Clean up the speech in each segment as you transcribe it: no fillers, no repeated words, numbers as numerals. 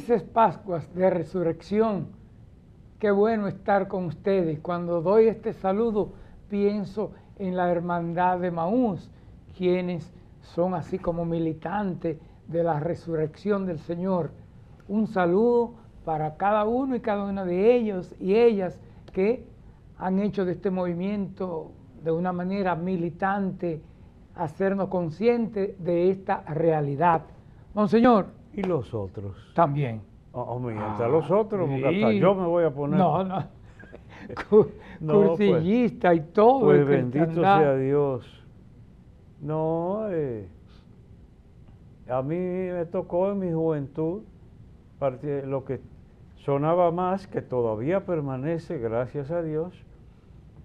Felices Pascuas de Resurrección. Qué bueno estar con ustedes. Cuando doy este saludo, pienso en la hermandad de Emaús, quienes son así como militantes de la resurrección del Señor. Un saludo para cada uno y cada una de ellos y ellas que han hecho de este movimiento de una manera militante, hacernos conscientes de esta realidad. Monseñor. ¿Y los otros? También. Hasta los otros, porque hasta yo me voy a poner... No. Cursillista pues, y todo. Pues bendito sea Dios. No, a mí me tocó en mi juventud lo que sonaba más, que todavía permanece, gracias a Dios,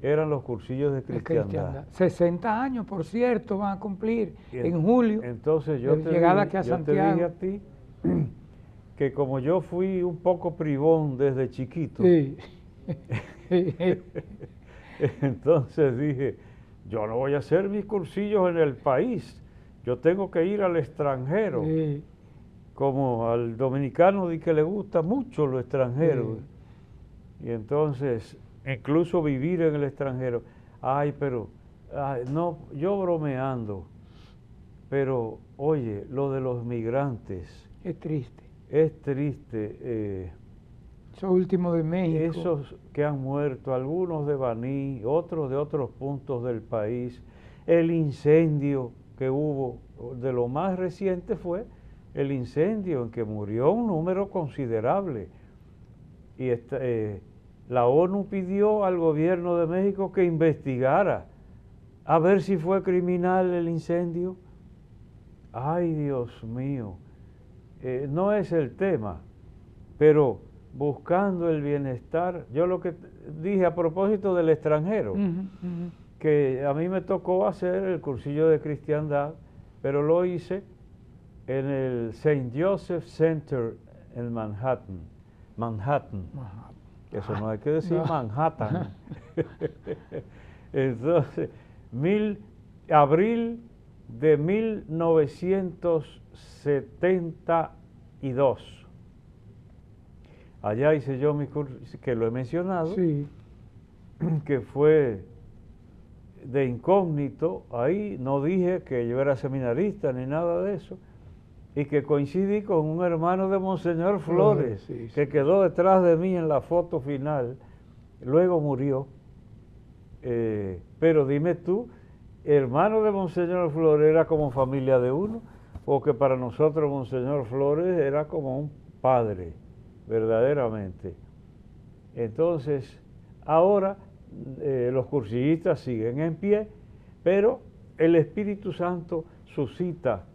eran los cursillos de cristiandad. 60 años, por cierto, van a cumplir en julio. Entonces yo te dije a ti que como yo fui un poco privón desde chiquito, sí. Entonces dije, yo no voy a hacer mis cursillos en el país, yo tengo que ir al extranjero. Sí. Como al dominicano que le gusta mucho lo extranjero. Sí. Y entonces, incluso vivir en el extranjero. No, yo bromeando, pero oye, lo de los migrantes. Es triste. Es triste. Eso último de México. Esos que han muerto, algunos de Baní, otros de otros puntos del país. El incendio que hubo, de lo más reciente fue el incendio en que murió un número considerable. Y la ONU pidió al gobierno de México que investigara a ver si fue criminal el incendio. Ay, Dios mío, no es el tema, pero buscando el bienestar, yo lo que dije a propósito del extranjero, que a mí me tocó hacer el cursillo de cristiandad, pero lo hice en el St. Joseph Center en Manhattan. Eso no hay que decir Manhattan. Entonces, abril de 1972. Allá hice yo mi curso, que lo he mencionado, sí, que fue de incógnito. Ahí no dije que yo era seminarista ni nada de eso. Y que coincidí con un hermano de Monseñor Flores, que quedó detrás de mí en la foto final. Luego murió. Pero dime tú, hermano de Monseñor Flores era como familia de uno, porque para nosotros Monseñor Flores era como un padre, verdaderamente. Entonces, ahora los cursillistas siguen en pie, pero el Espíritu Santo suscita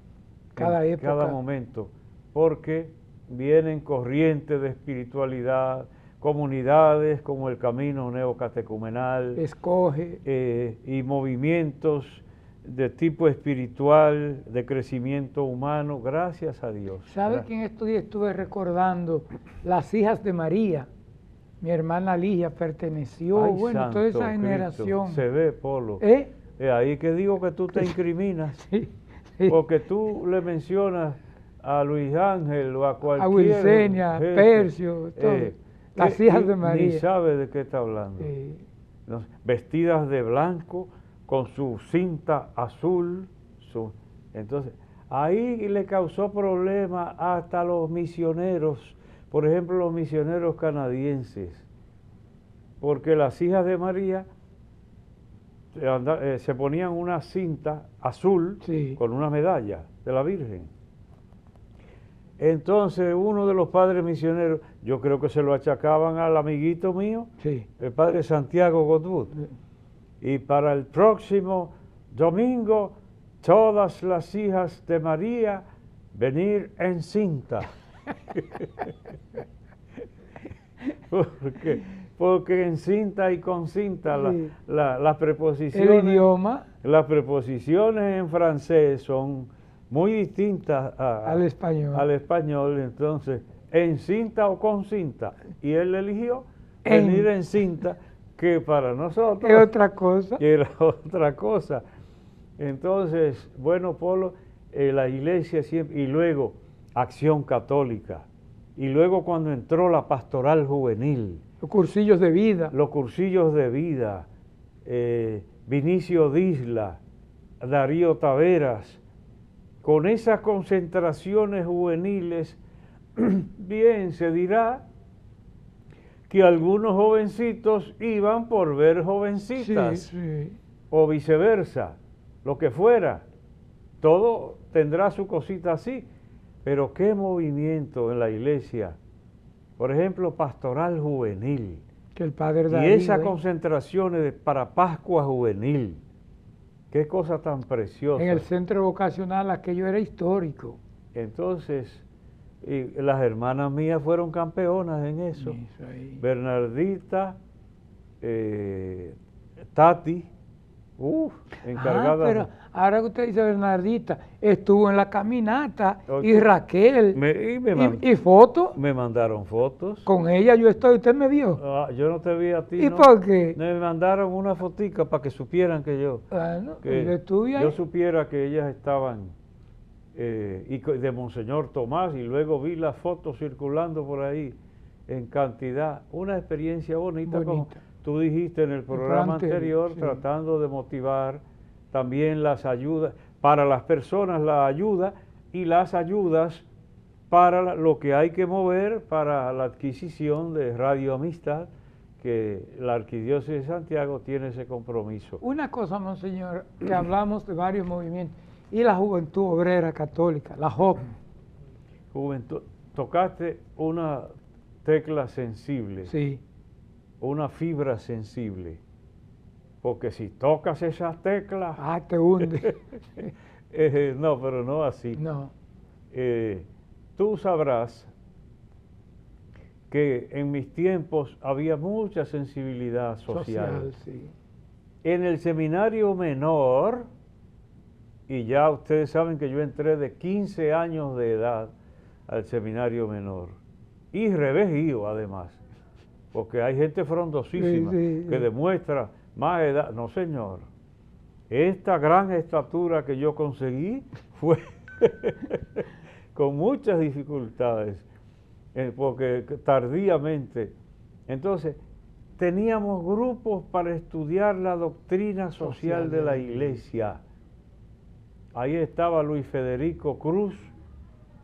cada momento, porque vienen corrientes de espiritualidad, comunidades como el Camino Neocatecumenal, y movimientos de tipo espiritual, de crecimiento humano, gracias a Dios. ¿Sabe que en estos días estuve recordando las hijas de María? Mi hermana Ligia perteneció, toda esa generación. Se ve, Polo. Ahí que digo que tú te incriminas. Sí. Porque tú le mencionas a Luis Ángel o a cualquier... A Wilsenia, Percio, todo. Las hijas de María. Ni sabe de qué está hablando. Vestidas de blanco, con su cinta azul. Entonces, ahí le causó problemas hasta a los misioneros, por ejemplo, los misioneros canadienses, porque las hijas de María se ponían una cinta azul con una medalla de la Virgen. Entonces uno de los padres misioneros, yo creo que se lo achacaban al amiguito mío, el padre Santiago Godwood, y para el próximo domingo todas las hijas de María venir en cinta. Porque en cinta y con cinta las preposiciones, el idioma, las preposiciones en francés son muy distintas al español. Entonces, en cinta o con cinta, y él eligió venir en cinta, que para nosotros era otra cosa. Era otra cosa. Entonces, bueno, Polo, la iglesia siempre, y luego Acción Católica, Y luego cuando entró la pastoral juvenil, Los cursillos de vida. los cursillos de vida, Vinicio Disla, Darío Taveras, con esas concentraciones juveniles, bien se dirá que algunos jovencitos iban por ver jovencitas, Sí, o viceversa, lo que fuera. Todo tendrá su cosita así, pero qué movimiento en la iglesia. Por ejemplo, pastoral juvenil. que el padre Y Darío, esas concentraciones para Pascua juvenil. Qué cosa tan preciosa. en el centro vocacional aquello era histórico. Entonces, y las hermanas mías fueron campeonas en eso. Eso ahí. Bernardita, Tati, encargada. Pero ahora que usted dice Bernardita, estuvo en la caminata, Ok. y Raquel, y fotos, me mandaron fotos. con ella yo estoy, usted me vio. Yo no te vi a ti. ¿Y ¿no? por qué? Me mandaron una fotica para que supieran que yo. Bueno, que yo estuve ahí. yo supiera que ellas estaban de Monseñor Tomás, y luego vi las fotos circulando por ahí en cantidad. Una experiencia bonita, como Bonita. tú dijiste en el programa anterior, sí. tratando de motivar también las ayudas para las personas, la ayuda y las ayudas para lo que hay que mover para la adquisición de Radio Amistad, que la Arquidiócesis de Santiago tiene ese compromiso. Una cosa, monseñor, que hablamos de varios movimientos, y la Juventud Obrera Católica, la JOC. Juventud, tocaste una tecla sensible, Sí, una fibra sensible, porque si tocas esas teclas, te hunde. no, pero no así. No, Tú sabrás que en mis tiempos había mucha sensibilidad social. sí. En el seminario menor, y ya ustedes saben que yo entré de 15 años de edad al seminario menor, y revejío además, porque hay gente frondosísima que demuestra más edad. No, señor, esta gran estatura que yo conseguí fue con muchas dificultades, porque tardíamente. Entonces, teníamos grupos para estudiar la doctrina social de la iglesia. Ahí estaba Luis Federico Cruz,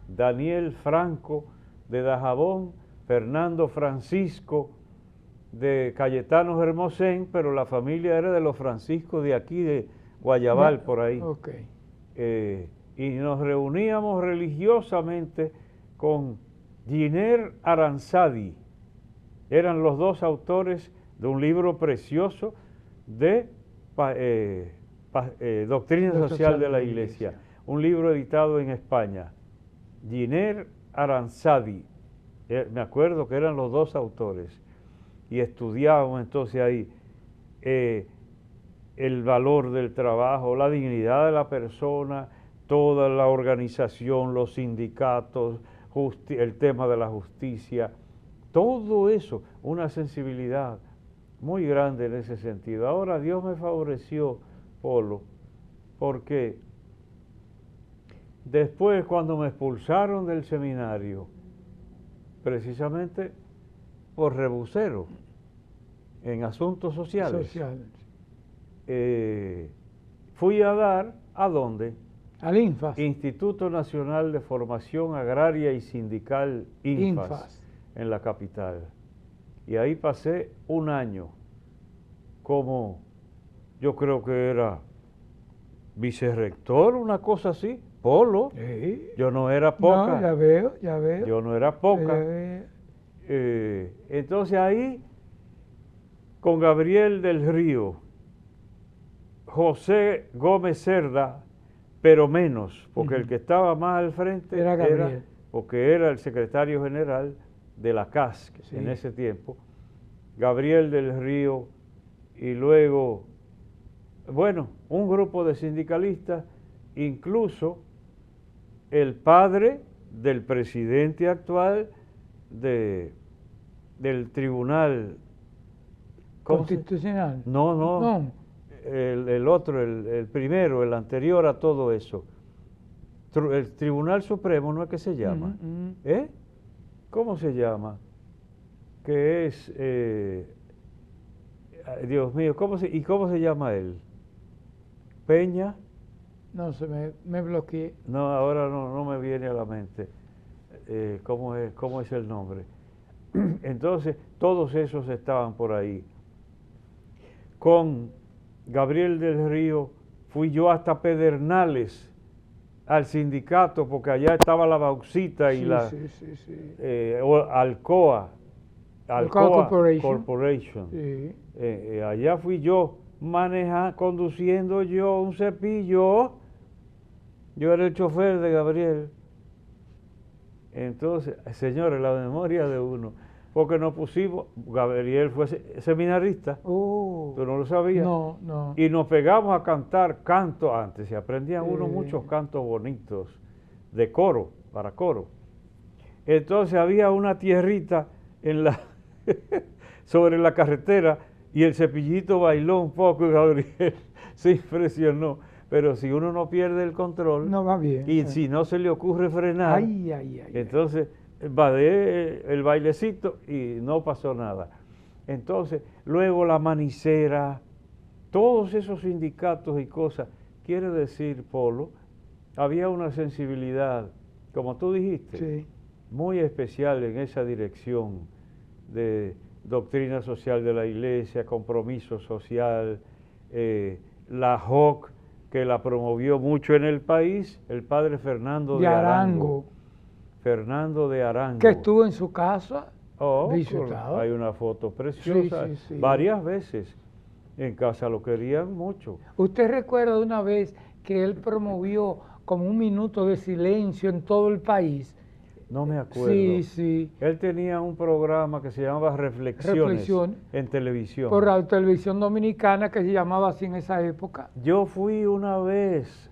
Daniel Franco de Dajabón, Fernando Francisco de Cayetano Hermosén, pero la familia era de los Franciscos de aquí, de Guayabal, por ahí. Okay. Y nos reuníamos religiosamente con Giner Aranzadi. Eran los dos autores de un libro precioso de Doctrina Social de la Iglesia, un libro editado en España. Giner Aranzadi, me acuerdo que eran los dos autores, y estudiábamos entonces ahí el valor del trabajo, la dignidad de la persona, toda la organización, los sindicatos, el tema de la justicia, todo eso, una sensibilidad muy grande en ese sentido. Ahora Dios me favoreció, Polo, porque después cuando me expulsaron del seminario, precisamente por rebusero en asuntos sociales, fui a dar, ¿a dónde? Al INFAS. Instituto Nacional de Formación Agraria y Sindical, INFAS, en la capital. Y ahí pasé un año como, yo creo que era vicerrector, una cosa así, Polo. Sí. Yo no era poca. No, ya veo. Yo no era poca. Entonces ahí, con Gabriel del Río, José Gómez Cerda, pero menos, porque el que estaba más al frente era Gabriel, porque era el secretario general de la CAS en ese tiempo, Gabriel del Río, y luego, bueno, un grupo de sindicalistas, incluso el padre del presidente actual del Tribunal Constitucional. No. El otro, el primero, el anterior a todo eso. El Tribunal Supremo, ¿no es que se llama? ¿cómo se llama? Que es, Dios mío, ¿y cómo se llama él? Peña. No, me bloqueé. No, ahora no me viene a la mente cómo es el nombre. Entonces, todos esos estaban por ahí. Con Gabriel del Río fui yo hasta Pedernales, al sindicato, porque allá estaba la Bauxita y Alcoa Corporation. Sí. Allá fui yo conduciendo yo un cepillo. Yo era el chofer de Gabriel. Entonces, señores, la memoria de uno, porque nos pusimos, Gabriel fue seminarista, tú no lo sabías. No. Y nos pegamos a cantar canto antes, se aprendían muchos cantos bonitos de coro, para coro. Entonces había una tierrita sobre la carretera y el cepillito bailó un poco y Gabriel se impresionó. Pero si uno no pierde el control, no va bien. Y si no se le ocurre frenar, entonces va el bailecito y no pasó nada. Entonces, luego la manicera, todos esos sindicatos y cosas, quiere decir, Polo, había una sensibilidad, como tú dijiste, muy especial en esa dirección de doctrina social de la Iglesia, compromiso social, la JOC, que la promovió mucho en el país, el padre Fernando de Arango. Fernando de Arango. Que estuvo en su casa visitado. Hay una foto preciosa, varias veces. En casa lo querían mucho. ¿Usted recuerda de una vez que él promovió como un minuto de silencio en todo el país? No me acuerdo. Sí. Él tenía un programa que se llamaba Reflexiones en televisión. Por la televisión dominicana, que se llamaba así en esa época. Yo fui una vez,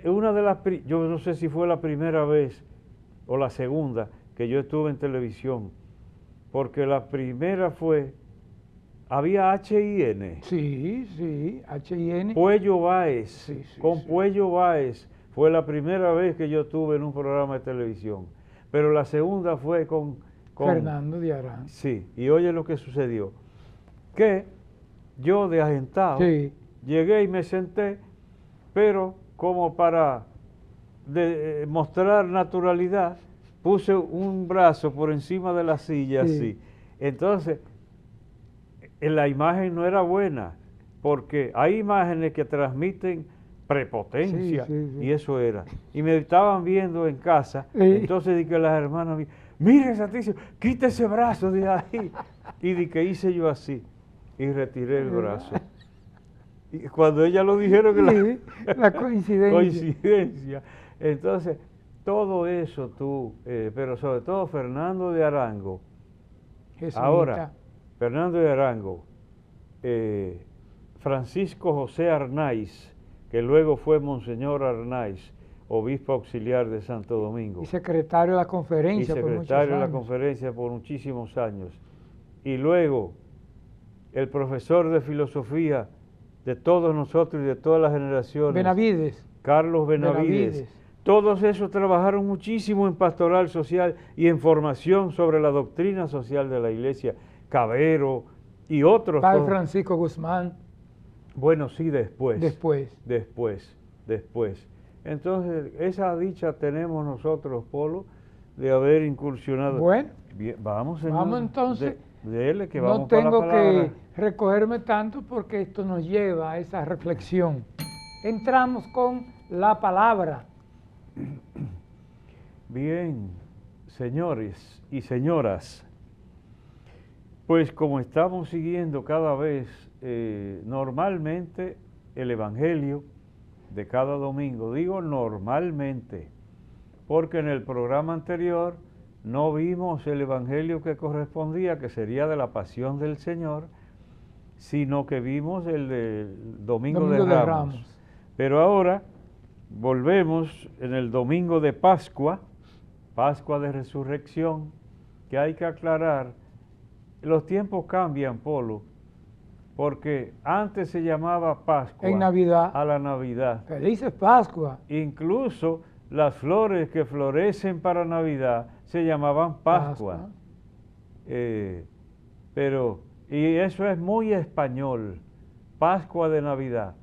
yo no sé si fue la primera vez o la segunda que yo estuve en televisión, porque la primera había H.I.N. Sí, H.I.N. Puello Báez, Puello Báez. Fue la primera vez que yo estuve en un programa de televisión. Pero la segunda fue con Fernando de Arango. Sí, y oye lo que sucedió. Que yo de agentado llegué y me senté, pero como para mostrar naturalidad, puse un brazo por encima de la silla así. Entonces, la imagen no era buena, porque hay imágenes que transmiten prepotencia, y eso era. Y me estaban viendo en casa, entonces dije a las hermanas, mire Santísimo, quita ese brazo de ahí. Y di que hice yo así, y retiré el brazo. Y cuando ellas lo dijeron, que la coincidencia. Entonces, todo eso pero sobre todo Fernando de Arango. Jesuita. Ahora, Fernando de Arango, Francisco José Arnaiz, que luego fue Monseñor Arnaiz, obispo auxiliar de Santo Domingo. Y secretario de la conferencia por muchos años. Secretario de la conferencia por muchísimos años. Y luego, el profesor de filosofía de todos nosotros y de todas las generaciones. Benavides. Carlos Benavides. Todos esos trabajaron muchísimo en pastoral social y en formación sobre la doctrina social de la Iglesia. Cabero y otros. Padre Francisco Guzmán. Bueno, sí, después. Después. Entonces, esa dicha tenemos nosotros, Polo, de haber incursionado. Bueno. Bien, vamos entonces. Dele, que no vamos tengo para la palabra. Que recogerme tanto porque esto nos lleva a esa reflexión. Entramos con la palabra. Bien, señores y señoras, pues como estamos siguiendo cada vez normalmente el Evangelio de cada domingo, digo normalmente, porque en el programa anterior no vimos el Evangelio que correspondía, que sería de la Pasión del Señor, sino que vimos el del Domingo de Ramos. Pero ahora volvemos en el Domingo de Pascua, Pascua de Resurrección, que hay que aclarar. Los tiempos cambian, Polo, porque antes se llamaba Pascua en Navidad, a la Navidad. Felices Pascua. Incluso las flores que florecen para Navidad se llamaban Pascua. Y eso es muy español, Pascua de Navidad.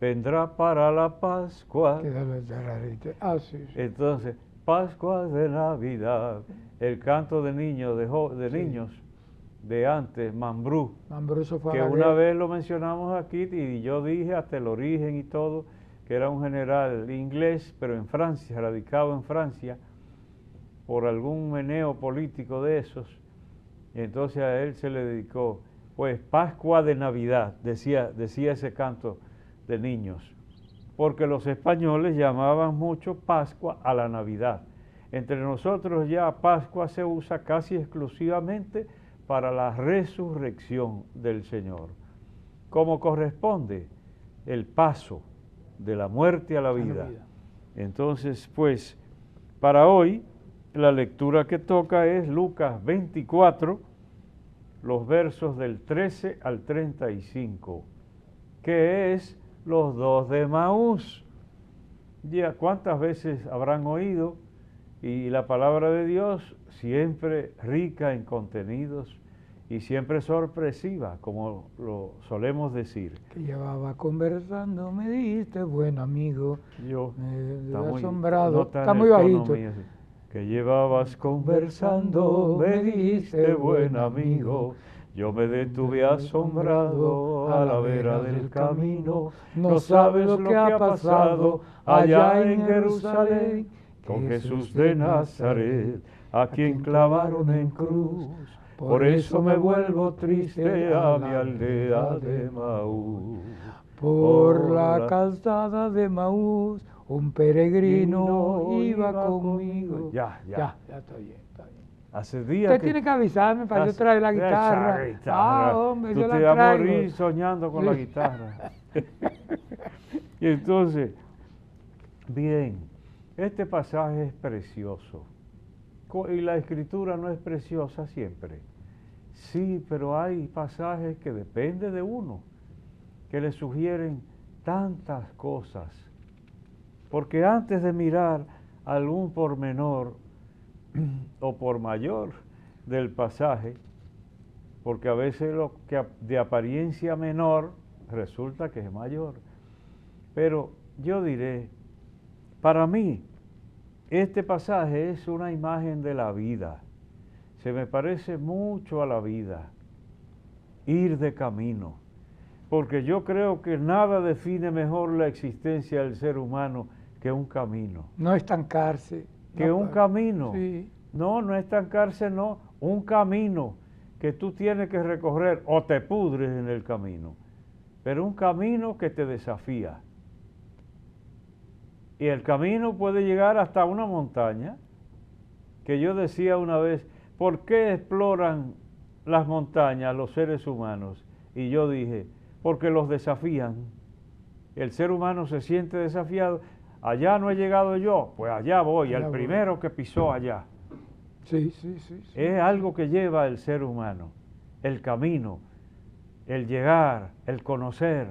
Vendrá para la Pascua. Sí. Entonces, Pascua de Navidad, el canto de niños, de niños de antes, Mambrú, que una vez lo mencionamos aquí y yo dije hasta el origen y todo, que era un general inglés, pero en Francia, radicado en Francia, por algún meneo político de esos, y entonces a él se le dedicó, pues, Pascua de Navidad, decía ese canto de niños, porque los españoles llamaban mucho Pascua a la Navidad. Entre nosotros ya Pascua se usa casi exclusivamente para la resurrección del Señor, como corresponde el paso de la muerte a la vida. Entonces, pues, para hoy, la lectura que toca es Lucas 24, los versos del 13 al 35, que es los dos de Emaús. Ya, ¿cuántas veces habrán oído? Y la palabra de Dios siempre rica en contenidos y siempre sorpresiva, como lo solemos decir. Que llevaba conversando, me dijiste, buen amigo. Yo, asombrado, está muy bajito. Que llevabas conversando, me dijiste, buen amigo. Yo me detuve asombrado a la vera del camino. No sabes lo que ha pasado allá en Jerusalén con Jesús de Nazaret, a quien clavaron en cruz. Por eso me vuelvo triste a mi aldea de Emaús. Por la calzada de Emaús, un peregrino iba conmigo. Ya está bien, está bien. Hace días Usted tiene que avisarme para yo traer la guitarra. Hombre, tú te vas a morir soñando con la guitarra. Y entonces, bien, este pasaje es precioso. Y la escritura no es preciosa siempre. Sí, pero hay pasajes que depende de uno, que le sugieren tantas cosas. Porque antes de mirar algún pormenor o por mayor del pasaje, porque a veces lo que de apariencia menor resulta que es mayor. Pero yo diré, para mí, este pasaje es una imagen de la vida. Se me parece mucho a la vida, ir de camino, porque yo creo que nada define mejor la existencia del ser humano que un camino. No estancarse. Que un camino. Sí. No estancarse, no. Un camino que tú tienes que recorrer o te pudres en el camino. Pero un camino que te desafía. Y el camino puede llegar hasta una montaña, que yo decía una vez, ¿por qué exploran las montañas los seres humanos? Y yo dije, porque los desafían. El ser humano se siente desafiado. Allá no he llegado yo, pues allá voy, al primero que pisó allá. Sí. Es algo que lleva el ser humano, el camino, el llegar, el conocer.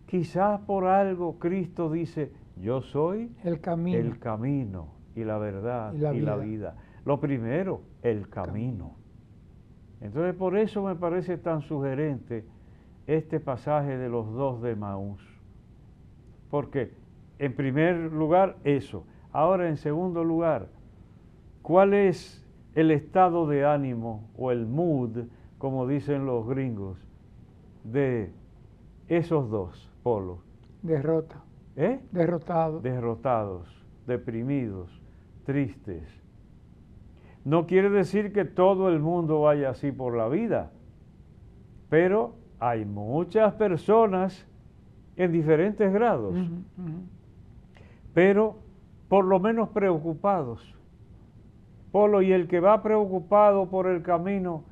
Quizás por algo Cristo dice, yo soy el camino y la verdad y la vida. Lo primero, el camino. Entonces por eso me parece tan sugerente este pasaje de los dos de Emaús. Porque en primer lugar eso. Ahora en segundo lugar, ¿cuál es el estado de ánimo o el mood, como dicen los gringos, de esos dos polos? Derrota. Derrotados. Derrotados, deprimidos, tristes. No quiere decir que todo el mundo vaya así por la vida, pero hay muchas personas en diferentes grados, pero por lo menos preocupados. Polo, y el que va preocupado por el camino,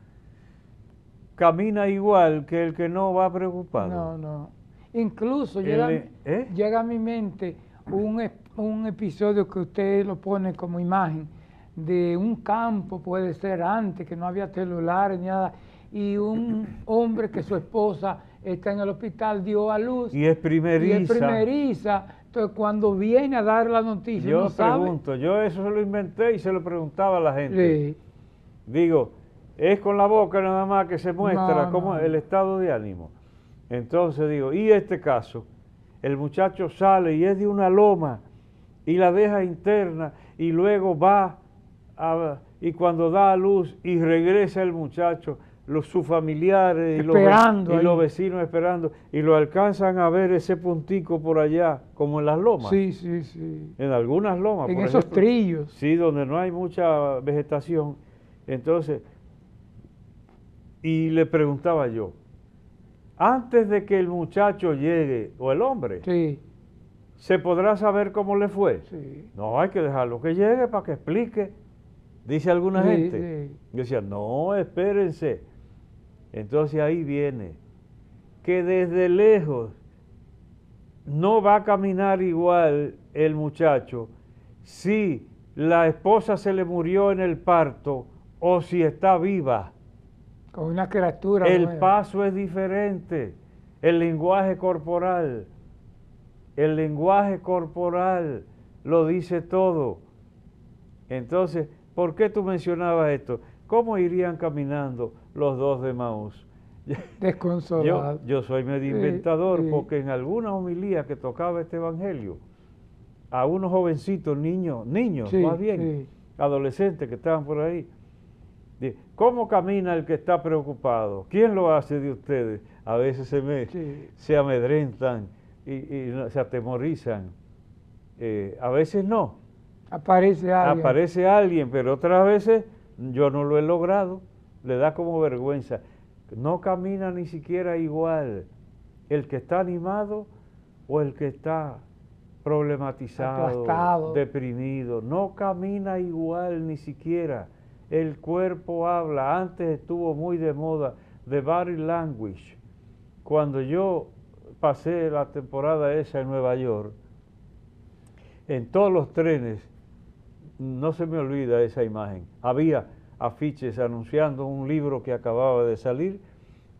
camina igual que el que no va preocupado. No. Incluso llega a mi mente un episodio que usted lo pone como imagen de un campo, puede ser antes, que no había celulares ni nada, y un hombre que su esposa está en el hospital, dio a luz. Y es primeriza. Entonces, cuando viene a dar la noticia, Yo no sabe. pregunto, yo eso se lo inventé y se lo preguntaba a la gente. Sí. Digo, es con la boca nada más que se muestra No, como no, el no. estado de ánimo. Entonces digo, y este caso, el muchacho sale y es de una loma y la deja interna y luego y cuando da a luz y regresa el muchacho, sus familiares Esperando y los ahí. vecinos esperando y lo alcanzan a ver ese puntico por allá, como en las lomas. Sí, sí, sí. En algunas lomas, En por esos ejemplo. trillos. Sí, donde no hay mucha vegetación. Entonces, y le preguntaba yo, antes de que el muchacho llegue, o el hombre, Sí, ¿se podrá saber cómo le fue? sí. No, hay que dejarlo que llegue para que explique, dice alguna Sí, gente. sí. Yo decía, no, espérense. Entonces ahí viene, que desde lejos no va a caminar igual el muchacho si la esposa se le murió en el parto o si está viva. Con una criatura El nueva. paso es diferente, el lenguaje corporal lo dice todo. Entonces, ¿por qué tú mencionabas esto? ¿Cómo irían caminando los dos de Maús? Desconsolado. Yo soy medio Sí, inventador, sí. porque en alguna homilía que tocaba este evangelio, a unos jovencitos, niños Sí, más bien, sí. adolescentes que estaban por ahí, ¿cómo camina el que está preocupado? ¿Quién lo hace de ustedes? A veces Sí. se amedrentan y se atemorizan. A veces no. Aparece alguien. Aparece alguien, pero otras veces yo no lo he logrado. Le da como vergüenza. No camina ni siquiera igual el que está animado o el que está problematizado, Aplastado. deprimido. No camina igual ni siquiera. El cuerpo habla. Antes estuvo muy de moda the body language. Cuando yo pasé la temporada esa en Nueva York, en todos los trenes, no se me olvida esa imagen, había afiches anunciando un libro que acababa de salir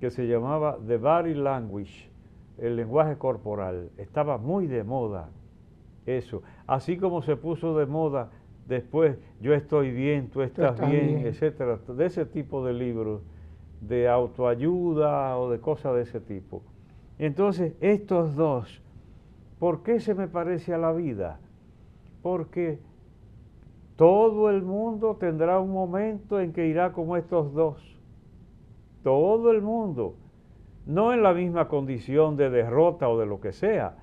que se llamaba The Body Language, el lenguaje corporal. Estaba muy de moda eso, así como se puso de moda después yo estoy bien, tú estás bien, etcétera, de ese tipo de libros de autoayuda o de cosas de ese tipo. Entonces, estos dos, ¿por qué se me parece a la vida? Porque todo el mundo tendrá un momento en que irá como estos dos. Todo el mundo. No en la misma condición de derrota o de lo que sea,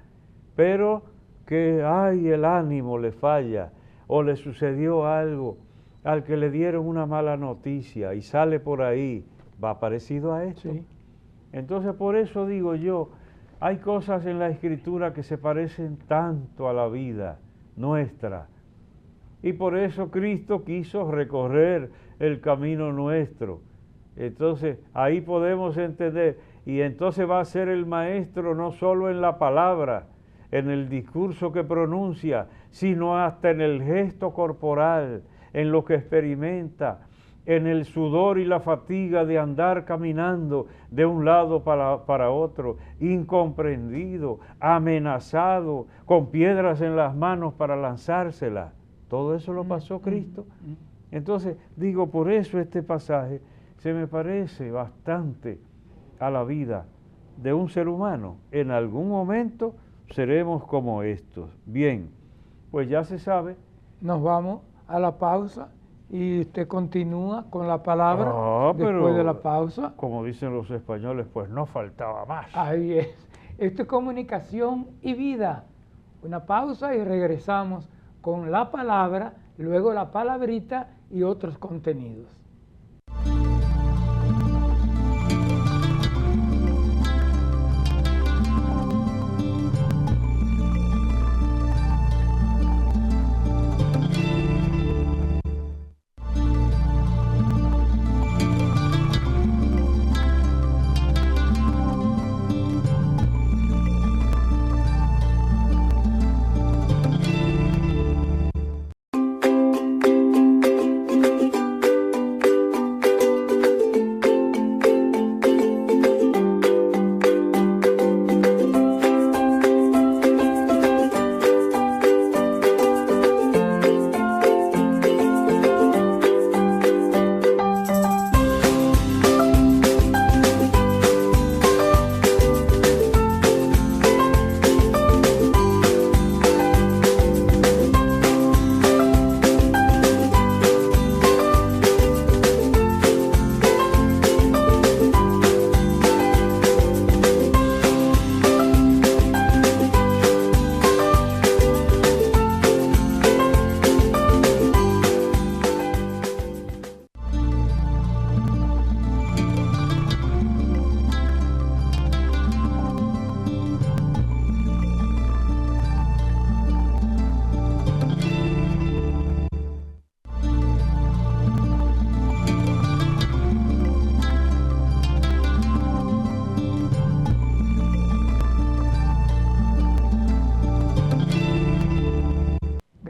pero que, ay, el ánimo le falla o le sucedió algo al que le dieron una mala noticia y sale por ahí, va parecido a esto. Sí. Entonces, por eso digo yo, hay cosas en la Escritura que se parecen tanto a la vida nuestra. Y por eso Cristo quiso recorrer el camino nuestro. Entonces, ahí podemos entender. Y entonces va a ser el maestro no solo en la palabra, en el discurso que pronuncia, sino hasta en el gesto corporal, en lo que experimenta, en el sudor y la fatiga de andar caminando de un lado para otro, incomprendido, amenazado, con piedras en las manos para lanzárselas. Todo eso lo pasó Cristo. Entonces, digo, por eso este pasaje se me parece bastante a la vida de un ser humano. En algún momento seremos como estos. Bien, pues ya se sabe. Nos vamos a la pausa y usted continúa con la palabra después pero, de la pausa. Como dicen los españoles, pues no faltaba más. Ahí es. Esto es comunicación y vida. Una pausa y regresamos con la palabra, luego la palabrita y otros contenidos.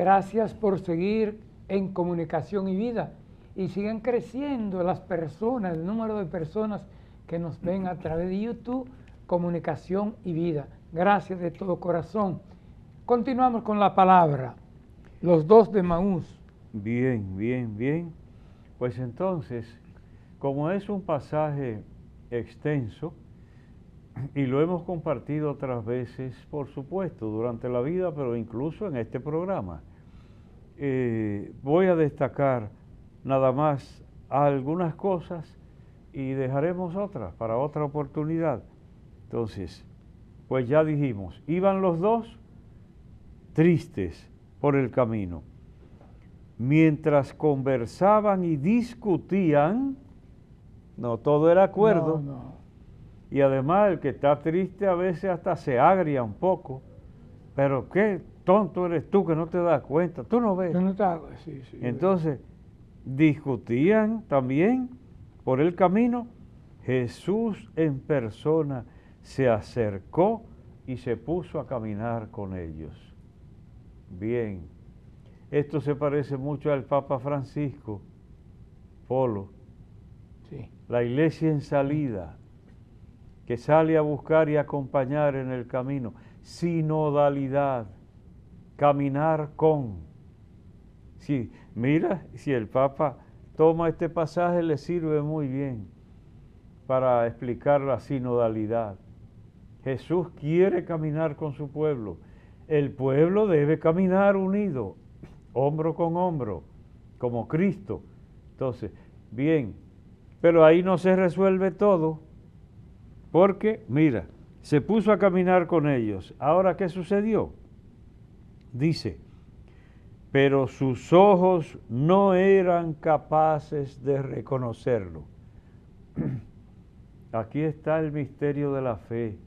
Gracias por seguir en Comunicación y Vida. Y sigan creciendo las personas, el número de personas que nos ven a través de YouTube, Comunicación y Vida. Gracias de todo corazón. Continuamos con la palabra, los dos de Emaús. Bien. Pues entonces, como es un pasaje extenso, y lo hemos compartido otras veces, por supuesto, durante la vida, pero incluso en este programa, voy a destacar nada más algunas cosas y dejaremos otras para otra oportunidad. Entonces, pues ya dijimos, iban los dos tristes por el camino. Mientras conversaban y discutían, no todo era acuerdo. No. Y además el que está triste a veces hasta se agria un poco. Pero qué tonto eres tú que no te das cuenta. Tú no ves. Yo no te hago, sí. Entonces, discutían también por el camino. Jesús en persona se acercó y se puso a caminar con ellos. Bien. Esto se parece mucho al Papa Francisco, Polo. Sí. La iglesia en salida, que sale a buscar y acompañar en el camino. Sinodalidad, caminar con. Sí, mira, si el Papa toma este pasaje, le sirve muy bien para explicar la sinodalidad. Jesús quiere caminar con su pueblo. El pueblo debe caminar unido, hombro con hombro, como Cristo. Entonces, bien, pero ahí no se resuelve todo. Porque, mira, se puso a caminar con ellos. Ahora, ¿qué sucedió? Dice, pero sus ojos no eran capaces de reconocerlo. Aquí está el misterio de la fe,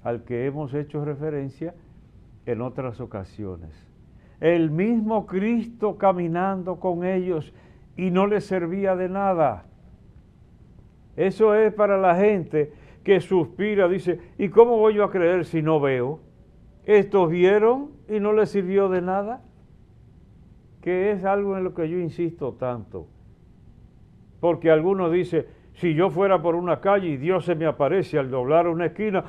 al que hemos hecho referencia en otras ocasiones. El mismo Cristo caminando con ellos y no les servía de nada. Eso es para la gente que suspira, dice, ¿y cómo voy yo a creer si no veo? Estos vieron y no les sirvió de nada, que es algo en lo que yo insisto tanto. Porque algunos dicen, si yo fuera por una calle y Dios se me aparece al doblar una esquina,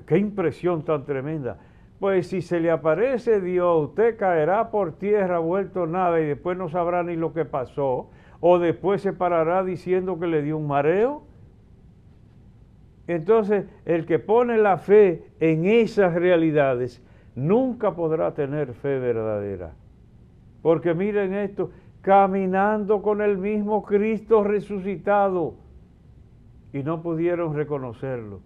qué impresión tan tremenda. Pues si se le aparece Dios, usted caerá por tierra vuelto nada y después no sabrá ni lo que pasó, o después se parará diciendo que le dio un mareo. Entonces, el que pone la fe en esas realidades nunca podrá tener fe verdadera. Porque miren esto, caminando con el mismo Cristo resucitado y no pudieron reconocerlo.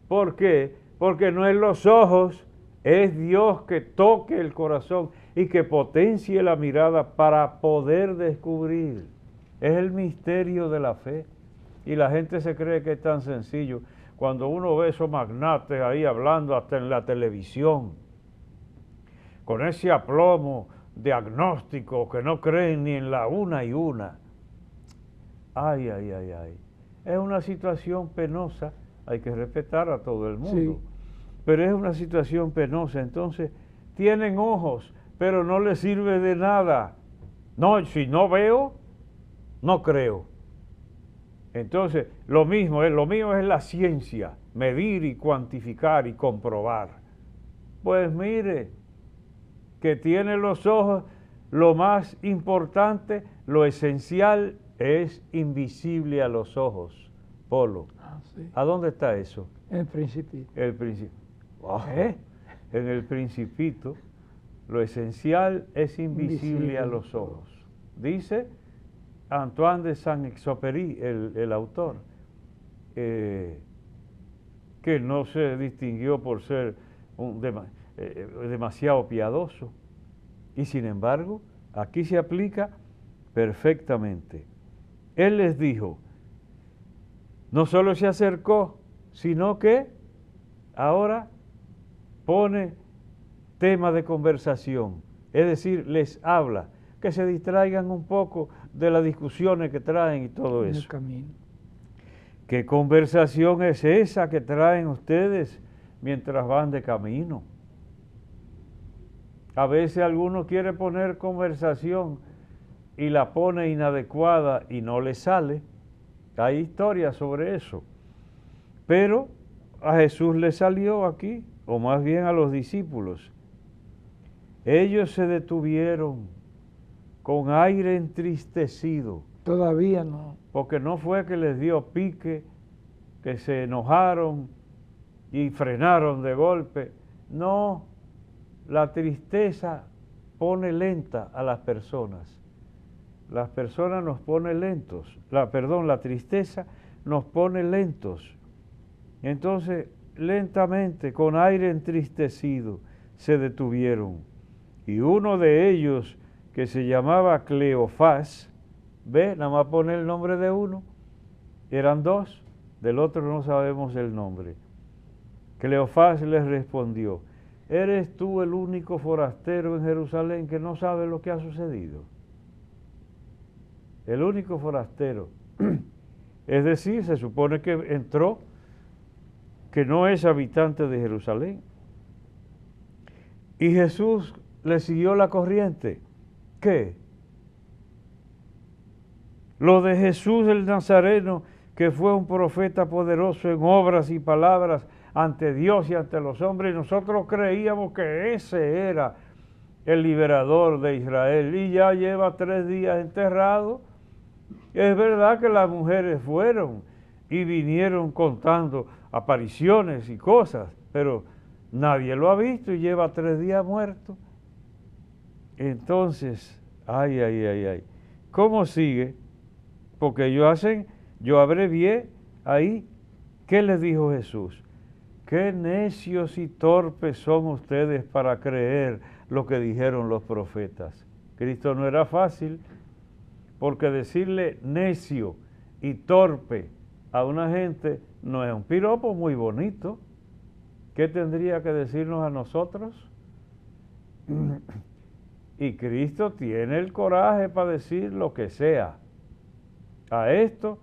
¿Por qué? Porque no es los ojos, es Dios que toque el corazón y que potencie la mirada para poder descubrir. Es el misterio de la fe. Y la gente se cree que es tan sencillo. Cuando uno ve esos magnates ahí hablando hasta en la televisión, con ese aplomo de agnósticos que no creen ni en la una y una. Ay. Es una situación penosa, hay que respetar a todo el mundo. Sí. Pero es una situación penosa. Entonces, tienen ojos, pero no les sirve de nada. No, si no veo, no creo. Entonces, lo mío es la ciencia, medir y cuantificar y comprobar. Pues mire, que tiene los ojos, lo más importante, lo esencial es invisible a los ojos. Polo, sí. ¿A dónde está eso? En el Principito. El Principito. En el Principito, lo esencial es invisible a los ojos. Dice Antoine de Saint-Exupéry, el autor, que no se distinguió por ser demasiado piadoso. Y sin embargo, aquí se aplica perfectamente. Él les dijo, no solo se acercó, sino que ahora pone tema de conversación, es decir, les habla, que se distraigan un poco de las discusiones que traen y todo eso. En el camino. ¿Qué conversación es esa que traen ustedes mientras van de camino? A veces alguno quiere poner conversación y la pone inadecuada y no le sale. Hay historias sobre eso. Pero a Jesús le salió aquí, o más bien a los discípulos. Ellos se detuvieron con aire entristecido. Todavía no. Porque no fue que les dio pique, que se enojaron y frenaron de golpe. No, la tristeza pone lenta a las personas. Las personas nos pone lentos. La tristeza nos pone lentos. Entonces, lentamente, con aire entristecido, se detuvieron. Y uno de ellos, que se llamaba Cleofás, ve, nada más pone el nombre de uno, eran dos, del otro no sabemos el nombre. Cleofás les respondió: ¿eres tú el único forastero en Jerusalén que no sabe lo que ha sucedido? El único forastero. Es decir, se supone que entró, que no es habitante de Jerusalén. Y Jesús le siguió la corriente. ¿Qué? Lo de Jesús el Nazareno, que fue un profeta poderoso en obras y palabras ante Dios y ante los hombres, y nosotros creíamos que ese era el liberador de Israel, y ya lleva 3 días enterrado. Es verdad que las mujeres fueron y vinieron contando apariciones y cosas, pero nadie lo ha visto y lleva 3 días muerto. Entonces, ay, ¿cómo sigue? Porque yo abrevié ahí. ¿Qué les dijo Jesús? Qué necios y torpes son ustedes para creer lo que dijeron los profetas. Cristo no era fácil, porque decirle necio y torpe a una gente no es un piropo muy bonito. ¿Qué tendría que decirnos a nosotros? Y Cristo tiene el coraje para decir lo que sea a esto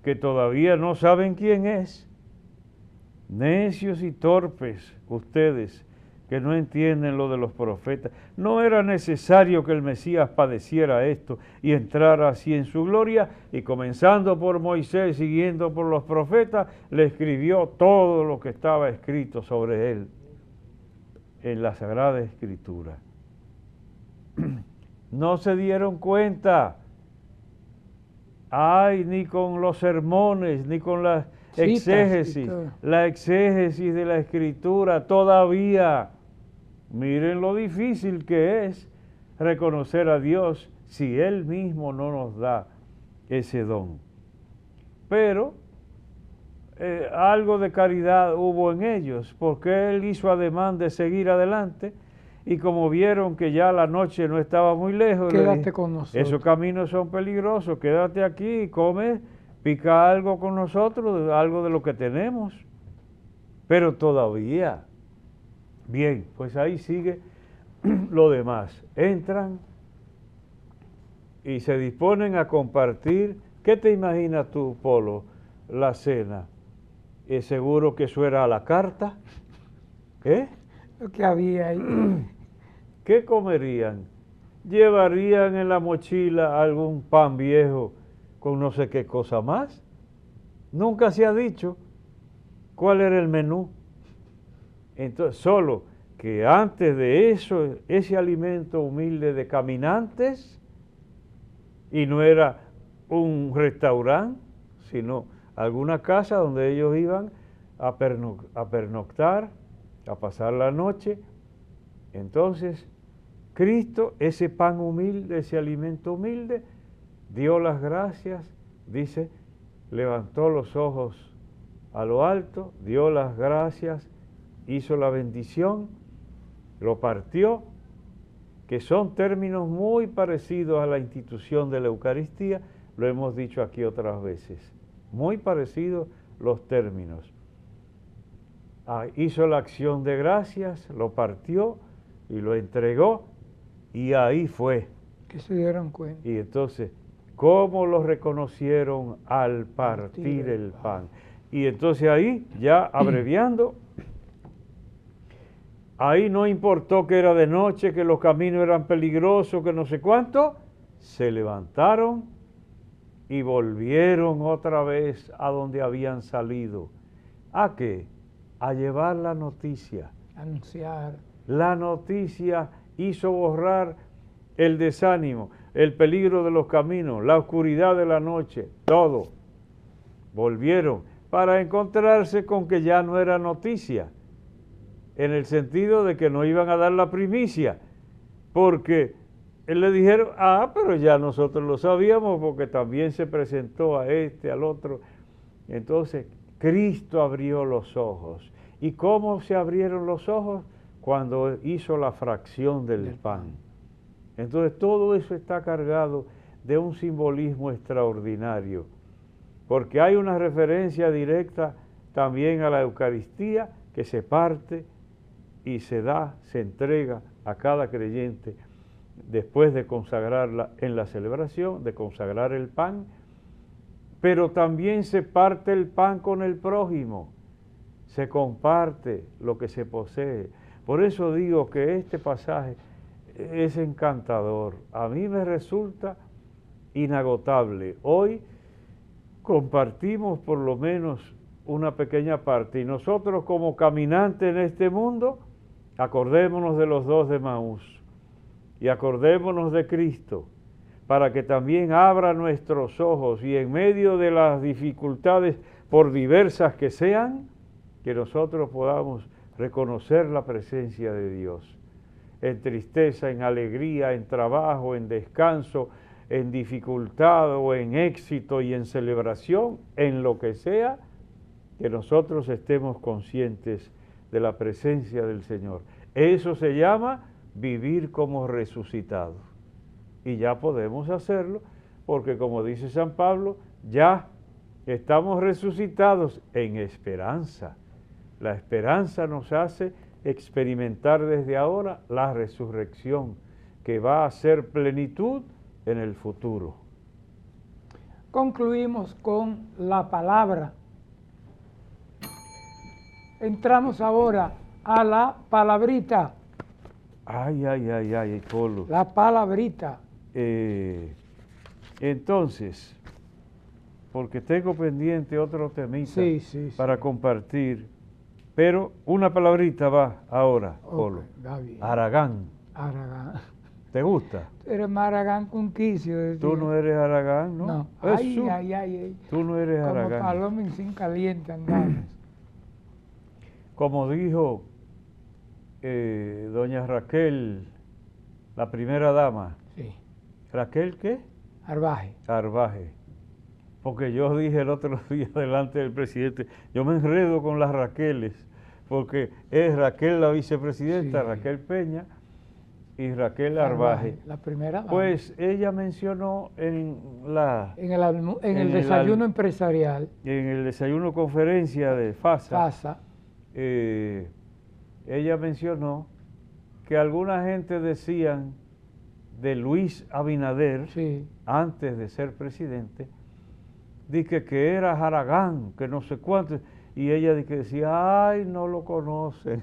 que todavía no saben quién es. Necios y torpes ustedes que no entienden lo de los profetas. No era necesario que el Mesías padeciera esto y entrara así en su gloria, y comenzando por Moisés, siguiendo por los profetas, le escribió todo lo que estaba escrito sobre él en la Sagrada Escritura. No se dieron cuenta, ni con los sermones, ni con la exégesis, la exégesis de la Escritura todavía. Miren lo difícil que es reconocer a Dios si Él mismo no nos da ese don. Pero algo de caridad hubo en ellos, porque Él hizo ademán de seguir adelante, y como vieron que ya la noche no estaba muy lejos, quédate con nosotros. Esos caminos son peligrosos, quédate aquí y come, pica algo con nosotros, algo de lo que tenemos. Pero todavía, bien, pues ahí sigue lo demás. Entran y se disponen a compartir. ¿Qué te imaginas tú, Polo, la cena? ¿Es seguro que eso era a la carta? Lo que había ahí. ¿Qué comerían? ¿Llevarían en la mochila algún pan viejo con no sé qué cosa más? Nunca se ha dicho cuál era el menú. Entonces, solo que antes de eso, ese alimento humilde de caminantes, y no era un restaurante, sino alguna casa donde ellos iban a pernoctar, a pasar la noche. Entonces, Cristo, ese pan humilde, ese alimento humilde, dio las gracias, dice, levantó los ojos a lo alto, dio las gracias, hizo la bendición, lo partió, que son términos muy parecidos a la institución de la Eucaristía, lo hemos dicho aquí otras veces, muy parecidos los términos. Hizo la acción de gracias, lo partió y lo entregó, y ahí fue. Que se dieron cuenta. Y entonces, ¿cómo lo reconocieron al partir el pan? Y entonces ahí, ya abreviando, Ahí no importó que era de noche, que los caminos eran peligrosos, que no sé cuánto. Se levantaron y volvieron otra vez a donde habían salido. ¿A qué? A llevar la noticia. Anunciar. La noticia hizo borrar el desánimo, el peligro de los caminos, la oscuridad de la noche, todo. Volvieron para encontrarse con que ya no era noticia, en el sentido de que no iban a dar la primicia, porque le dijeron, pero ya nosotros lo sabíamos, porque también se presentó a este, al otro. Entonces, Cristo abrió los ojos. ¿Y cómo se abrieron los ojos? Cuando hizo la fracción del pan. Entonces, todo eso está cargado de un simbolismo extraordinario, porque hay una referencia directa también a la Eucaristía, que se parte y se da, se entrega a cada creyente después de consagrarla en la celebración, de consagrar el pan, pero también se parte el pan con el prójimo, se comparte lo que se posee. Por eso digo que este pasaje es encantador, a mí me resulta inagotable. Hoy compartimos por lo menos una pequeña parte, y nosotros como caminantes en este mundo, acordémonos de los dos de Emaús y acordémonos de Cristo, para que también abra nuestros ojos y en medio de las dificultades, por diversas que sean, que nosotros podamos reconocer la presencia de Dios, en tristeza, en alegría, en trabajo, en descanso, en dificultad o en éxito y en celebración, en lo que sea, que nosotros estemos conscientes de la presencia del Señor. Eso se llama vivir como resucitados. Y ya podemos hacerlo, porque como dice San Pablo, ya estamos resucitados en esperanza. La esperanza nos hace experimentar desde ahora la resurrección, que va a ser plenitud en el futuro. Concluimos con la palabra. Entramos ahora a la palabrita. Ay, Polo. La palabrita. Entonces, porque tengo pendiente otro temita para compartir, pero una palabrita va ahora, Polo. Aragán. Aragán. ¿Te gusta? Eres más Aragán que un quicio. Decía. Tú no eres Aragán, ¿no? No. Ay. Tú no eres Aragán. Como paloma en sin caliente andamos. Como dijo doña Raquel, la primera dama. Sí. ¿Raquel qué? Arbaje. Arbaje. Porque yo dije el otro día delante del presidente, yo me enredo con las Raqueles, porque es Raquel la vicepresidenta, sí. Raquel Peña y Raquel Arbaje. La primera dama. Pues ella mencionó en el desayuno empresarial. En el desayuno conferencia de FASA. Ella mencionó que alguna gente decían de Luis Abinader, sí. Antes de ser presidente, dije que era Aragán, que no sé cuánto, y ella decía, ay, no lo conocen,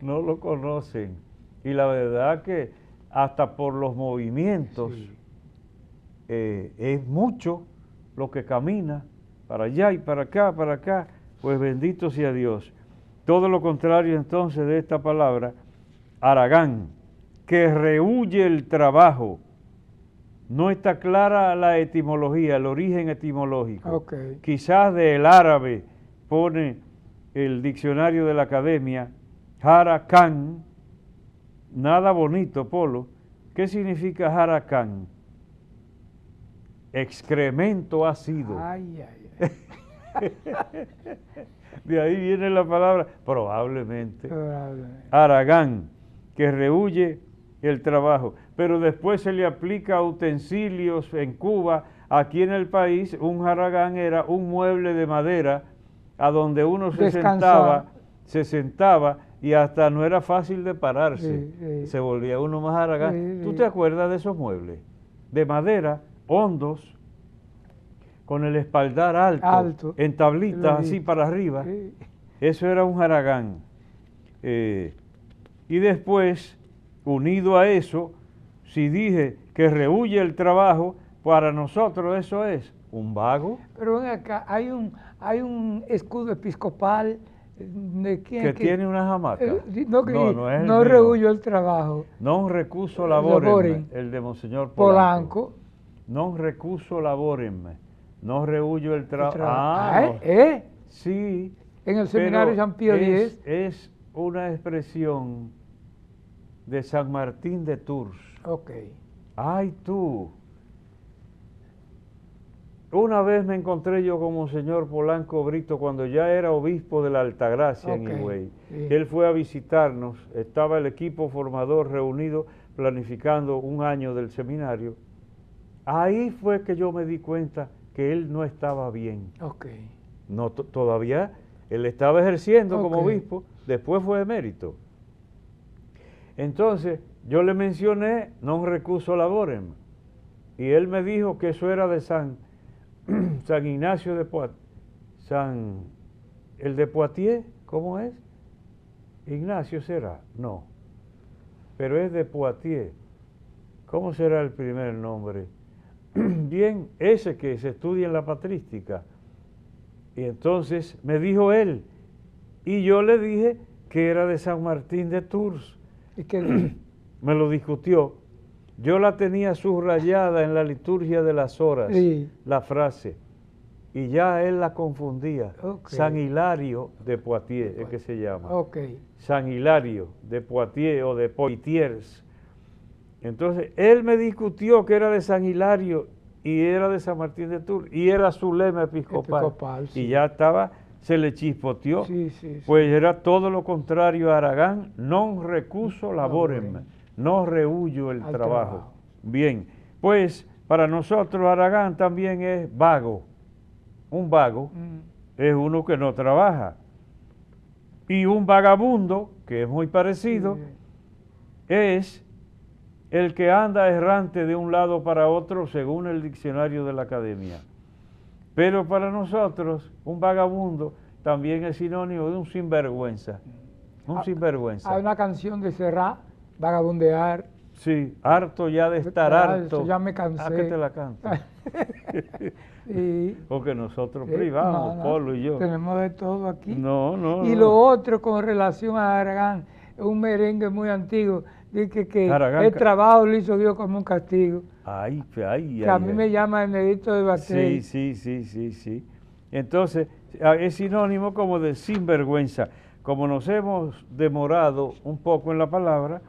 no lo conocen. Y la verdad que hasta por los movimientos, sí. Es mucho lo que camina para allá y para acá, pues bendito sea Dios. Todo lo contrario entonces de esta palabra, Aragán, que rehúye el trabajo. No está clara la etimología, el origen etimológico. Okay. Quizás del árabe pone el diccionario de la academia, Harakán, nada bonito, Polo. ¿Qué significa Harakán? Excremento ácido. Ay. De ahí viene la palabra, probablemente. Aragán, que rehúye el trabajo. Pero después se le aplica a utensilios en Cuba. Aquí en el país, un haragán era un mueble de madera a donde uno se sentaba y hasta no era fácil de pararse. Sí. Se volvía uno más haragán. Sí. ¿Tú te acuerdas de esos muebles? De madera, hondos, con el espaldar alto. En tablitas así para arriba. Sí. Eso era un haragán. Y después, unido a eso, si dije que rehúye el trabajo, para nosotros eso es un vago. Pero ven acá, hay un escudo episcopal de quién Que tiene una hamaca. No, no es el no mío. rehuyó el trabajo. Non recuso laborem, el de Monseñor Polanco. Non recuso laborem, no rehuyo el trabajo. Sí. En el seminario San Pío X. Es una expresión de San Martín de Tours. Ok. Ay, tú. Una vez me encontré yo con Monseñor Polanco Brito cuando ya era obispo de la Altagracia en Higüey. Sí. Él fue a visitarnos, estaba el equipo formador reunido planificando un año del seminario. Ahí fue que yo me di cuenta que él no estaba bien. Okay. No, todavía él estaba ejerciendo como obispo, después fue emérito. Entonces yo le mencioné non recuso laborem y él me dijo que eso era de San Ignacio de Poitiers, el de Poitiers, ¿cómo es? Ignacio será, no, pero es de Poitiers. ¿Cómo será el primer nombre? Bien, ese que se estudia en la patrística. Y entonces me dijo él, y yo le dije que era de San Martín de Tours. ¿Y qué dice? Me lo discutió. Yo la tenía subrayada en la liturgia de las horas, sí, la frase, y ya él la confundía. Okay. San Hilario de Poitiers, es que se llama. Okay. San Hilario de Poitiers o de Poitiers. Entonces, él me discutió que era de San Hilario y era de San Martín de Tours, y era su lema episcopal sí. Y ya estaba, se le chispoteó. Sí, sí, pues era todo lo contrario a Aragán, non recuso laborem. No rehuyo el trabajo. Bien, pues para nosotros Aragán también es vago. Un vago es uno que no trabaja. Y un vagabundo, que es muy parecido, es el que anda errante de un lado para otro según el diccionario de la academia. Pero para nosotros un vagabundo también es sinónimo de un sinvergüenza. Un sinvergüenza. Hay una canción de Serrat, Vagabundear. Sí, harto ya de estar harto. Ya me cansé. ¿A qué te la canto? Porque nosotros privamos, Polo y yo. Tenemos de todo aquí. No. Y lo otro con relación a Aragán, un merengue muy antiguo, dice que Aragán, el trabajo lo hizo Dios como un castigo. Que a mí me llama el negrito de Batey. Sí. Entonces, es sinónimo como de sinvergüenza. Como nos hemos demorado un poco en la palabra,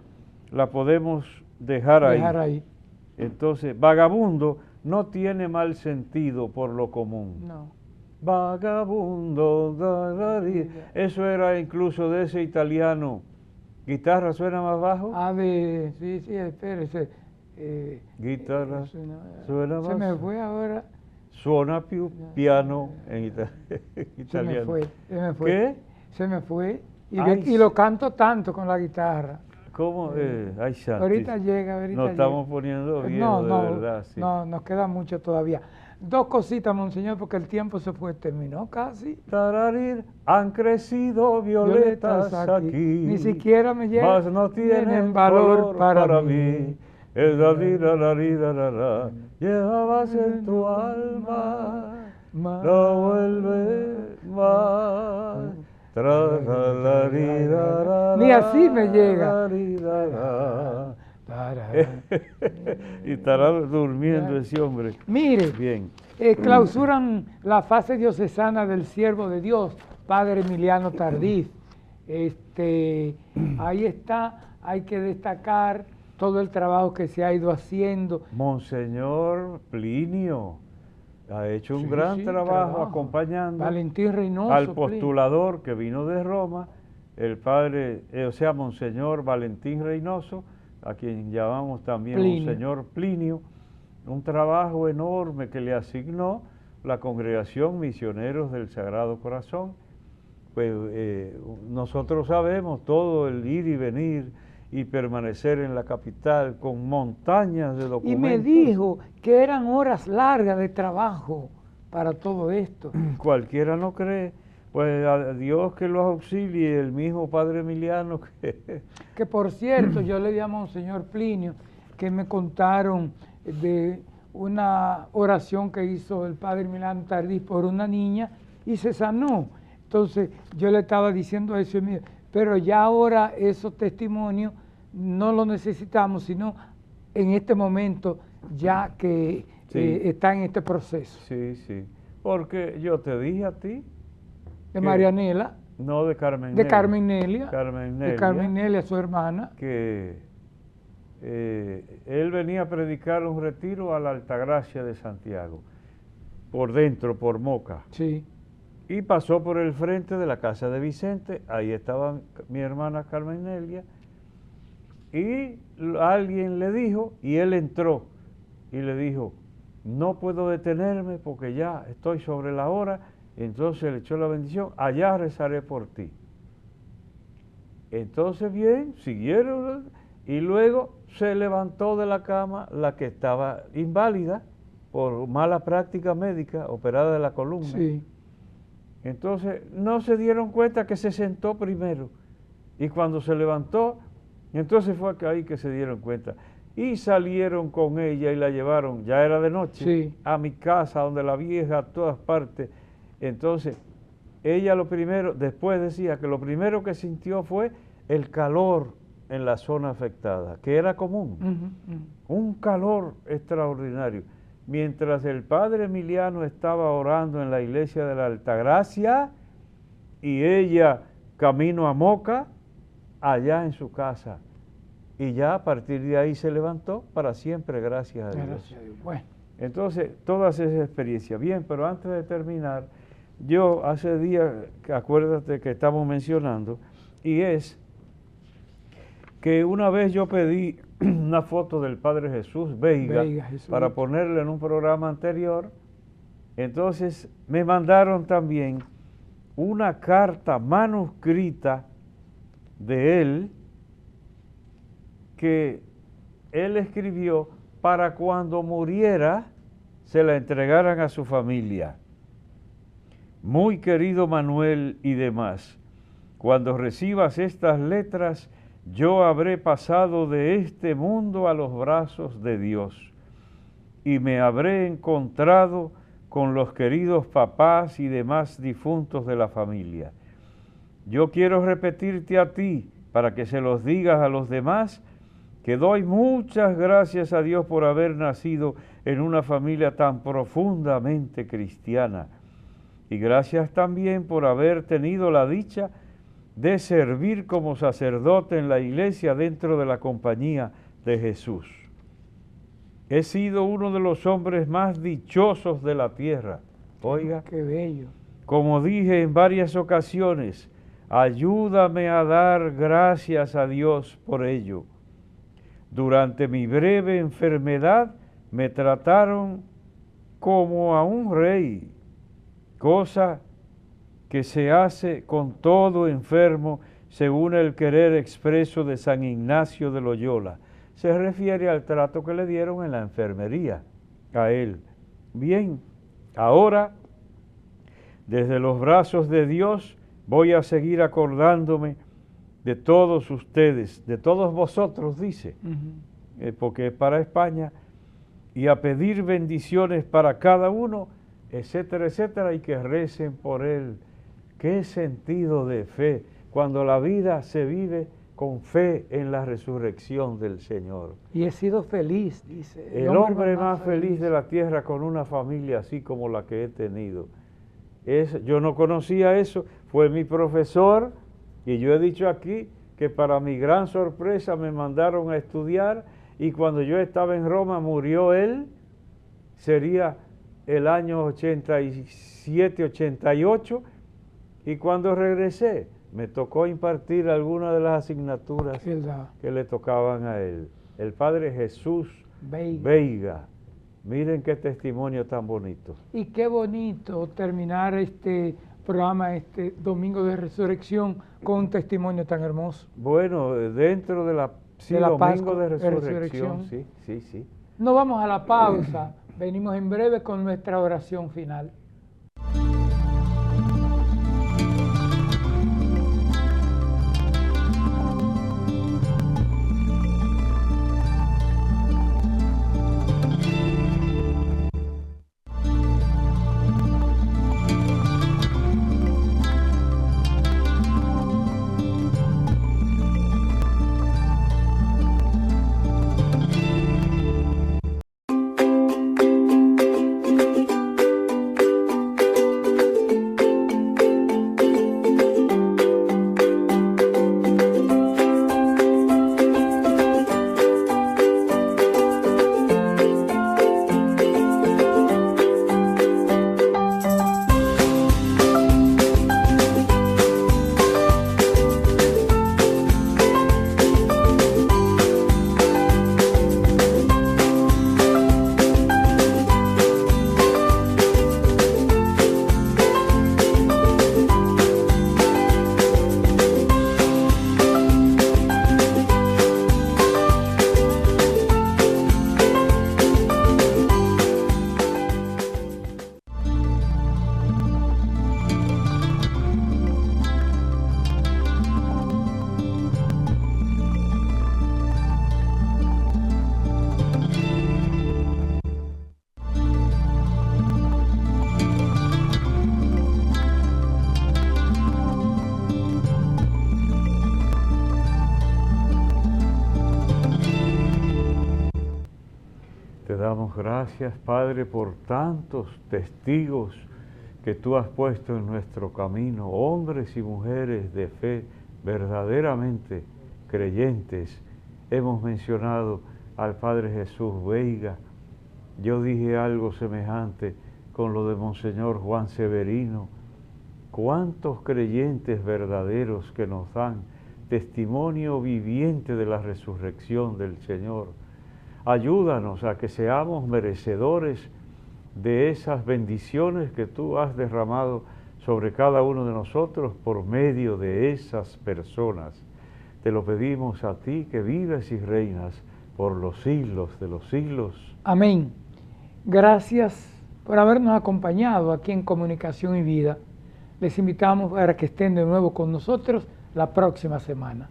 la podemos dejar ahí. Entonces, vagabundo no tiene mal sentido por lo común. No. Vagabundo, eso era incluso de ese italiano. ¿Guitarra suena más bajo? Sí, espérese. Guitarra suena más. Se me fue ahora. Suena piano en italiano. Se me fue. ¿Qué? Se me fue. Y lo canto tanto con la guitarra. ¿Cómo? Ay, Santi. Ahorita llega. Nos estamos poniendo viejos, de verdad. Sí. No, nos queda mucho todavía. Dos cositas, Monseñor, porque el tiempo se fue, terminó casi. Tararir, han crecido violetas aquí. Ni siquiera me llegan. Mas no tienen valor para mí. Llevabas en tu alma, no vuelve más. Ni así me llega. Y estará durmiendo ese hombre. Mire, bien. Clausuran la fase diocesana del siervo de Dios, Padre Emiliano Tardif. Ahí está, hay que destacar todo el trabajo que se ha ido haciendo. Monseñor Plinio ha hecho un gran trabajo acompañando Valentín Reynoso, al postulador que vino de Roma, el padre, Monseñor Valentín Reynoso, a quien llamamos también Monseñor Plinio, un trabajo enorme que le asignó la Congregación Misioneros del Sagrado Corazón. Pues nosotros sabemos todo el ir y venir y permanecer en la capital con montañas de documentos. Y me dijo que eran horas largas de trabajo para todo esto. Cualquiera no cree, Pues a Dios que los auxilie, el mismo Padre Emiliano que... Que por cierto, yo le llamo a un señor Plinio que me contaron de una oración que hizo el Padre Emiliano Tardí por una niña y se sanó. Entonces yo le estaba diciendo eso, pero ya ahora esos testimonios no los necesitamos, sino en este momento ya que Sí. está en este proceso. Sí, sí. Porque yo te dije a ti... De Marianela, No, de Carmen de Nelia. Carmen Nelia, Carmen de Nelia, Carmen Nelia, su hermana. que él venía a predicar un retiro a la Altagracia de Santiago, por dentro, por Moca, Sí, y pasó por el frente de la casa de Vicente, ahí estaba mi hermana Carmen Nelia, y alguien le dijo, y él entró, y le dijo, no puedo detenerme porque ya estoy sobre la hora. Entonces le echó la bendición, allá rezaré por ti. Entonces bien, siguieron y luego se levantó de la cama la que estaba inválida por mala práctica médica, operada de la columna. sí. Entonces no se dieron cuenta que se sentó primero y cuando se levantó, entonces fue ahí que se dieron cuenta. Y salieron con ella y la llevaron, ya era de noche, Sí. a mi casa, donde la vieja, a todas partes. Entonces, ella lo primero, después decía que lo primero que sintió fue el calor en la zona afectada, que era común, un calor extraordinario. Mientras el padre Emiliano estaba orando en la iglesia de la Altagracia y ella camino a Moca, allá en su casa. Y ya a partir de ahí se levantó para siempre, gracias a Dios. Gracias a Dios. Bueno, Entonces, todas esas experiencias. Bien, pero antes de terminar, yo hace días, acuérdate que estamos mencionando, y es que una vez yo pedí una foto del Padre Jesús Veiga, Jesús. para ponerla en un programa anterior, entonces me mandaron también una carta manuscrita de él, que él escribió para cuando muriera se la entregaran a su familia. Muy querido Manuel y demás, cuando recibas estas letras, yo habré pasado de este mundo a los brazos de Dios y me habré encontrado con los queridos papás y demás difuntos de la familia. Yo quiero repetirte a ti, para que se los digas a los demás, que doy muchas gracias a Dios por haber nacido en una familia tan profundamente cristiana. Y gracias también por haber tenido la dicha de servir como sacerdote en la iglesia dentro de la compañía de Jesús. He sido uno de los hombres más dichosos de la tierra. Oiga, qué bello. como dije en varias ocasiones, ayúdame a dar gracias a Dios por ello. Durante mi breve enfermedad me trataron como a un rey, cosa que se hace con todo enfermo según el querer expreso de San Ignacio de Loyola. Se refiere al trato que le dieron en la enfermería a él. Bien, ahora, desde los brazos de Dios, voy a seguir acordándome de todos ustedes, de todos vosotros, dice, porque es para España, y a pedir bendiciones para cada uno, etcétera, etcétera, y que recen por él. Qué sentido de fe, cuando la vida se vive con fe en la resurrección del Señor. Y he sido feliz, dice. El hombre más feliz de la tierra con una familia así como la que he tenido. Yo no conocía eso, fue mi profesor, y yo he dicho aquí que para mi gran sorpresa me mandaron a estudiar, y cuando yo estaba en Roma murió él, sería el año 87, 88, y cuando regresé me tocó impartir algunas de las asignaturas que le tocaban a él. El Padre Jesús Veiga. Miren qué testimonio tan bonito. Y qué bonito terminar este programa, este Domingo de Resurrección, con un testimonio tan hermoso. Bueno, dentro de la Domingo Pascua de Resurrección, sí. No vamos a la pausa, venimos en breve con nuestra oración final. gracias, Padre, por tantos testigos que tú has puesto en nuestro camino, hombres y mujeres de fe verdaderamente creyentes. Hemos mencionado al Padre Jesús Veiga. Yo dije algo semejante con lo de Monseñor Juan Severino. Cuántos creyentes verdaderos que nos dan testimonio viviente de la resurrección del Señor. Ayúdanos a que seamos merecedores de esas bendiciones que tú has derramado sobre cada uno de nosotros por medio de esas personas. Te lo pedimos a ti que vives y reinas por los siglos de los siglos. Amén. Gracias por habernos acompañado aquí en Comunicación y Vida. Les invitamos para que estén de nuevo con nosotros la próxima semana.